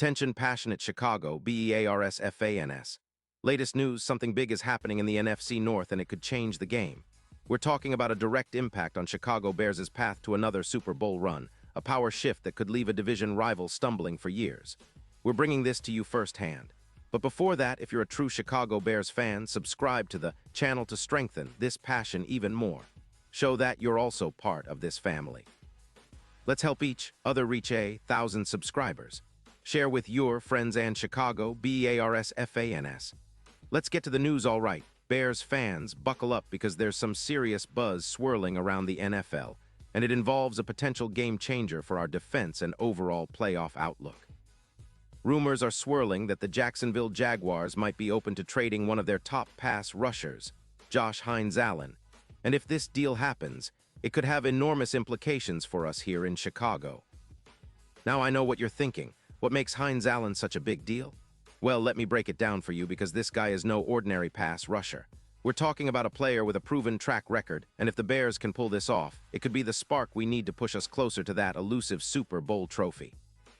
Attention passionate Chicago, Bears fans. Latest news, something big is happening in the NFC North and it could change the game. We're talking about a direct impact on Chicago Bears' path to another Super Bowl run, a power shift that could leave a division rival stumbling for years. We're bringing this to you firsthand. But before that, if you're a true Chicago Bears fan, subscribe to the channel to strengthen this passion even more. Show that you're also part of this family. Let's help each other reach 1,000 subscribers. Share with your friends and Chicago, Bears fans. Let's get to the news all right. Bears fans, buckle up because there's some serious buzz swirling around the NFL, and it involves a potential game changer for our defense and overall playoff outlook. Rumors are swirling that the Jacksonville Jaguars might be open to trading one of their top pass rushers, Josh Hines-Allen, and if this deal happens, it could have enormous implications for us here in Chicago. Now I know what you're thinking. What makes Hines-Allen such a big deal? Well, let me break it down for you because this guy is no ordinary pass rusher. We're talking about a player with a proven track record, and if the Bears can pull this off, it could be the spark we need to push us closer to that elusive Super Bowl trophy.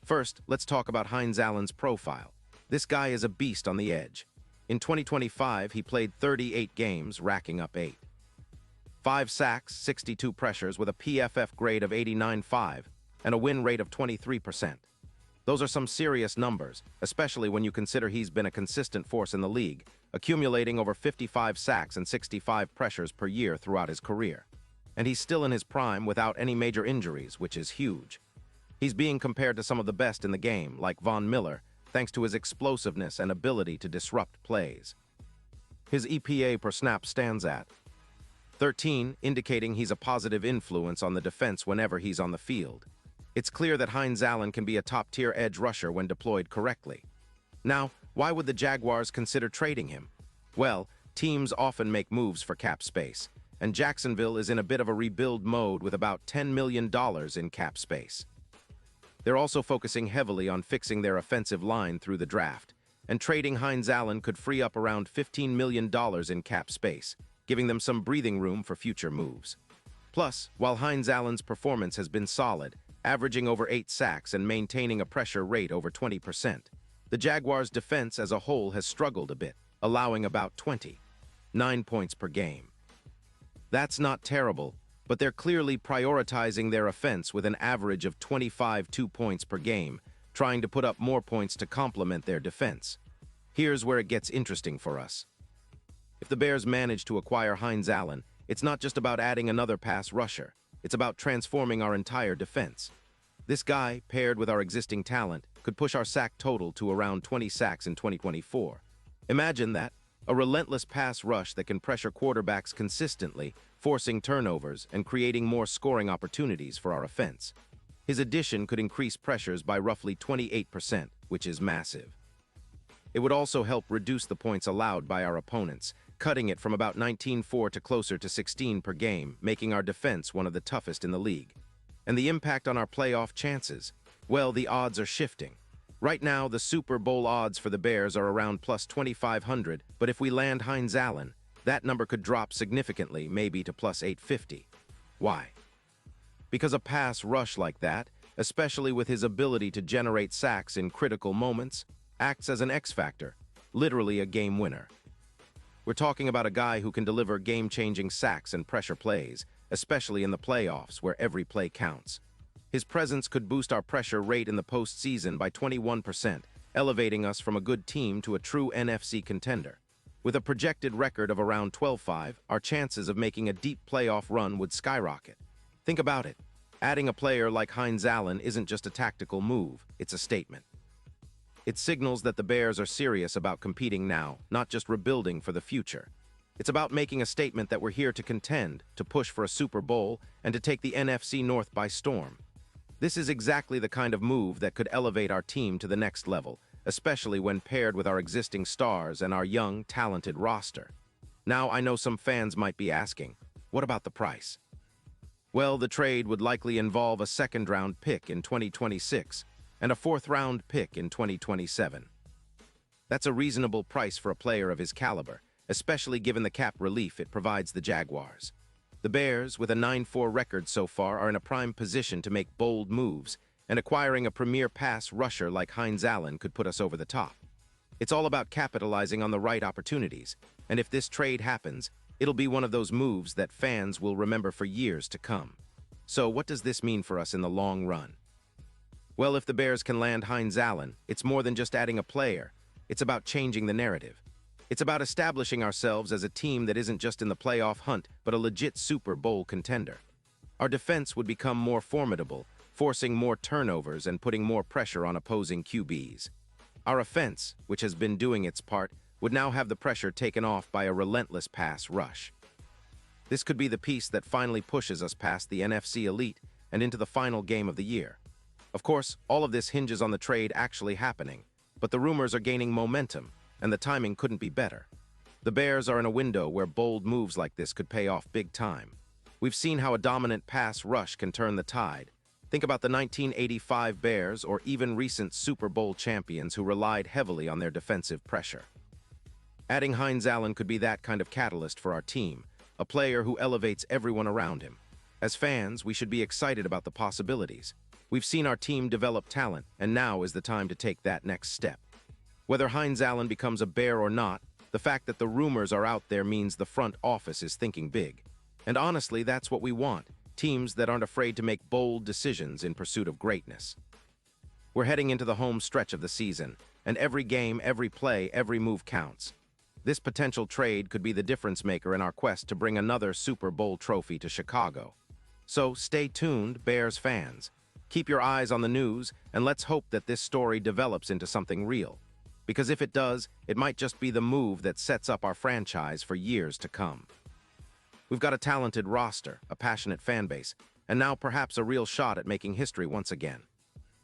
First, let's talk about Hines-Allen's profile. This guy is a beast on the edge. In 2025, he played 38 games, racking up 5 sacks, 62 pressures with a PFF grade of 89.5 and a win rate of 23%. Those are some serious numbers, especially when you consider he's been a consistent force in the league, accumulating over 55 sacks and 65 pressures per year throughout his career. And he's still in his prime without any major injuries, which is huge. He's being compared to some of the best in the game, like Von Miller, thanks to his explosiveness and ability to disrupt plays. His EPA per snap stands at 13, indicating he's a positive influence on the defense whenever he's on the field. It's clear that Hines-Allen can be a top-tier edge rusher when deployed correctly. Now, why would the Jaguars consider trading him? Well, teams often make moves for cap space, and Jacksonville is in a bit of a rebuild mode with about $10 million in cap space. They're also focusing heavily on fixing their offensive line through the draft, and trading Hines-Allen could free up around $15 million in cap space, giving them some breathing room for future moves. Plus, while Hines-Allen's performance has been solid, averaging over 8 sacks and maintaining a pressure rate over 20%, the Jaguars' defense as a whole has struggled a bit, allowing about 29 points per game. That's not terrible, but they're clearly prioritizing their offense with an average of 2 points per game, trying to put up more points to complement their defense. Here's where it gets interesting for us. If the Bears manage to acquire Hines-Allen, it's not just about adding another pass rusher. It's about transforming our entire defense. This guy, paired with our existing talent, could push our sack total to around 20 sacks in 2024. Imagine that, a relentless pass rush that can pressure quarterbacks consistently, forcing turnovers and creating more scoring opportunities for our offense. His addition could increase pressures by roughly 28%, which is massive. It would also help reduce the points allowed by our opponents, cutting it from about 19.4 to closer to 16 per game, making our defense one of the toughest in the league. And the impact on our playoff chances? Well, the odds are shifting. Right now, the Super Bowl odds for the Bears are around plus 2,500, but if we land Hines-Allen, that number could drop significantly, maybe to plus 850. Why? Because a pass rush like that, especially with his ability to generate sacks in critical moments, acts as an X-factor, literally a game winner. We're talking about a guy who can deliver game-changing sacks and pressure plays, especially in the playoffs where every play counts. His presence could boost our pressure rate in the postseason by 21%, elevating us from a good team to a true NFC contender. With a projected record of around 12-5, our chances of making a deep playoff run would skyrocket. Think about it. Adding a player like Hines-Allen isn't just a tactical move, it's a statement. It signals that the Bears are serious about competing now, not just rebuilding for the future. It's about making a statement that we're here to contend, to push for a Super Bowl, and to take the NFC North by storm. This is exactly the kind of move that could elevate our team to the next level, especially when paired with our existing stars and our young, talented roster. Now, I know some fans might be asking, what about the price? Well, the trade would likely involve a second-round pick in 2026, and a fourth-round pick in 2027. That's a reasonable price for a player of his caliber, especially given the cap relief it provides the Jaguars. The Bears, with a 9-4 record so far, are in a prime position to make bold moves, and acquiring a premier pass rusher like Hines Allen could put us over the top. It's all about capitalizing on the right opportunities, and if this trade happens, it'll be one of those moves that fans will remember for years to come. So what does this mean for us in the long run? Well, if the Bears can land Hines Allen, it's more than just adding a player. It's about changing the narrative. It's about establishing ourselves as a team that isn't just in the playoff hunt, but a legit Super Bowl contender. Our defense would become more formidable, forcing more turnovers and putting more pressure on opposing QBs. Our offense, which has been doing its part, would now have the pressure taken off by a relentless pass rush. This could be the piece that finally pushes us past the NFC elite and into the final game of the year. Of course, all of this hinges on the trade actually happening, but the rumors are gaining momentum, and the timing couldn't be better. The Bears are in a window where bold moves like this could pay off big time. We've seen how a dominant pass rush can turn the tide. Think about the 1985 Bears or even recent Super Bowl champions who relied heavily on their defensive pressure. Adding Hines Allen could be that kind of catalyst for our team, a player who elevates everyone around him. As fans, we should be excited about the possibilities. We've seen our team develop talent, and now is the time to take that next step. Whether Hines Allen becomes a Bear or not, the fact that the rumors are out there means the front office is thinking big. And honestly, that's what we want. Teams that aren't afraid to make bold decisions in pursuit of greatness. We're heading into the home stretch of the season, and every game, every play, every move counts. This potential trade could be the difference maker in our quest to bring another Super Bowl trophy to Chicago. So stay tuned, Bears fans. Keep your eyes on the news, and let's hope that this story develops into something real. Because if it does, it might just be the move that sets up our franchise for years to come. We've got a talented roster, a passionate fan base, and now perhaps a real shot at making history once again.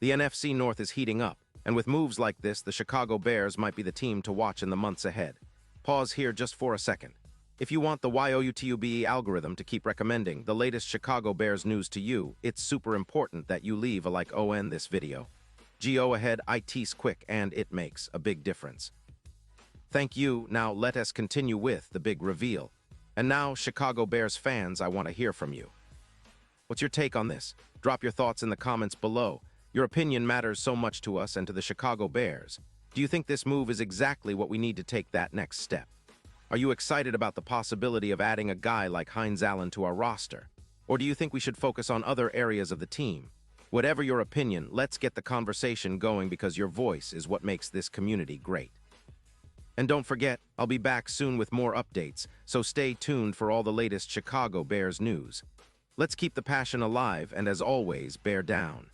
The NFC North is heating up, and with moves like this, the Chicago Bears might be the team to watch in the months ahead. Pause here just for a second. If you want the YOUTUBE algorithm to keep recommending the latest Chicago Bears news to you, it's super important that you leave a like on this video. Go ahead, it's quick, and it makes a big difference. Thank you. Now let us continue with the big reveal. And now, Chicago Bears fans, I want to hear from you. What's your take on this? Drop your thoughts in the comments below. Your opinion matters so much to us and to the Chicago Bears. Do you think this move is exactly what we need to take that next step? Are you excited about the possibility of adding a guy like Hines Allen to our roster? Or do you think we should focus on other areas of the team? Whatever your opinion, let's get the conversation going because your voice is what makes this community great. And don't forget, I'll be back soon with more updates, so stay tuned for all the latest Chicago Bears news. Let's keep the passion alive, and as always, bear down.